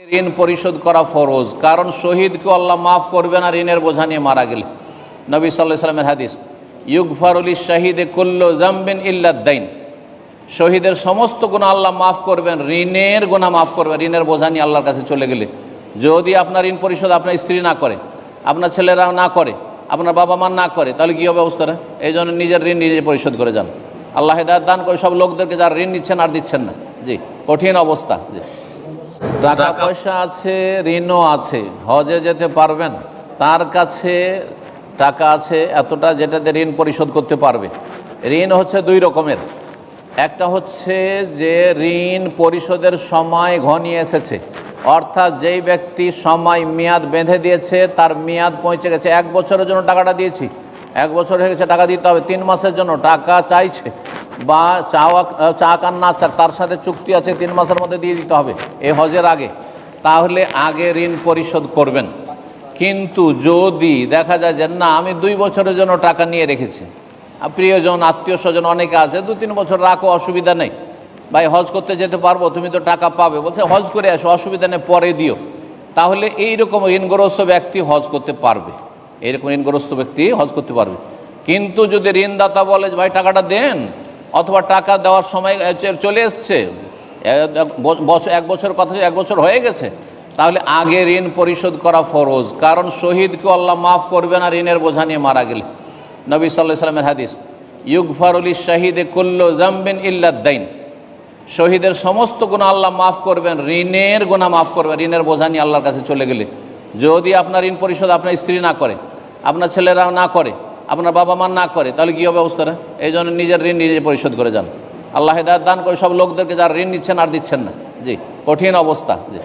ঋণ পরিশোধ করা ফরজ, কারণ শহীদকে আল্লাহ মাফ করবে না ঋণের বোঝা নিয়ে মারা গেলে। নবী সাল্লাল্লাহু আলাইহি ওয়াসাল্লামের হাদিস, ইউগফারুল শাহিদে কুল্লু যামবিন ইল্লা দাইন, শহীদের সমস্ত গুনাহ আল্লাহ মাফ করবেন, ঋণের গুনাহ মাফ করবেন, ঋণের বোঝা নিয়ে আল্লাহর কাছে চলে গেলে। যদি আপনার ঋণ পরিশোধ আপনার স্ত্রী না করে, আপনার ছেলেরা না করে, আপনার বাবা মা না করে, তাহলে কী হবে অবস্থাটা? এই জন্য নিজের ঋণ নিজে পরিশোধ করে যান। আল্লাহ হেদায়েত দান করে সব লোকদেরকে যারা ঋণ নিচ্ছেন আর দিচ্ছেন না। জি, কঠিন অবস্থা। জি, টাকা পয়সা আছে, ঋণও আছে, হজে যেতে পারবেন, তার কাছে টাকা আছে এতটা যেটাতে ঋণ পরিশোধ করতে পারবে। ঋণ হচ্ছে দুই রকমের, একটা হচ্ছে যে ঋণ পরিশোধের সময় ঘনিয়ে এসেছে, অর্থাৎ যেই ব্যক্তি সময় মেয়াদ বেঁধে দিয়েছে, তার মেয়াদ পৌঁছে গেছে, 1 বছরের জন্য টাকাটা দিয়েছি, 1 বছর হয়ে গেছে, টাকা দিতে হবে, 3 মাসের জন্য টাকা চাইছে, বা চাক আর না চাক তার সাথে চুক্তি আছে 3 মাসের মধ্যে দিয়ে দিতে হবে এই হজের আগে, তাহলে আগে ঋণ পরিশোধ করবেন। কিন্তু যদি দেখা যায় যে না, আমি 2 বছরের জন্য টাকা নিয়ে রেখেছি, প্রিয়জন আত্মীয় স্বজন অনেকে আছে, 2-3 বছর রাখো, অসুবিধা নেই, ভাই হজ করতে যেতে পারবো, তুমি তো টাকা পাবে, বলছে হজ করে আসো, অসুবিধা নেই, পরে দিও, তাহলে এইরকম ঋণগ্রস্ত ব্যক্তি হজ করতে পারবে, এইরকম ঋণগ্রস্ত ব্যক্তি হজ করতে পারবে। কিন্তু যদি ঋণদাতা বলে ভাই টাকাটা দেন, অথবা টাকা দেওয়ার সময় চলে এসছে, 1 বছর কথা, 1 বছর হয়ে গেছে, তাহলে আগে ঋণ পরিশোধ করা ফরজ, কারণ শহীদকে আল্লাহ মাফ করবে না ঋণের বোঝা নিয়ে মারা গেলে। নবী সাল্লাল্লাহু আলাইহি ওয়াসাল্লামের হাদিস, ইউগফারুল শাহিদে কুল্লু যামবিন ইল্লা দাইন, শহীদের সমস্ত গুনাহ আল্লাহ মাফ করবেন, ঋণের গুনাহ মাফ করবেন, ঋণের বোঝা নিয়ে আল্লাহর কাছে চলে গেলে। যদি আপনার ঋণ পরিশোধ আপনার স্ত্রী না করে, আপনার ছেলেরা না করে, আপনার বাবা মা না করে, তাহলে কী হবে অবস্থাটা? এই জন্য নিজের ঋণ নিজে পরিশোধ করে যান। আল্লাহ হেদায়েত দান করে সব লোকদেরকে যারা ঋণ নিচ্ছেন আর দিচ্ছেন না। জি, কঠিন অবস্থা। জি।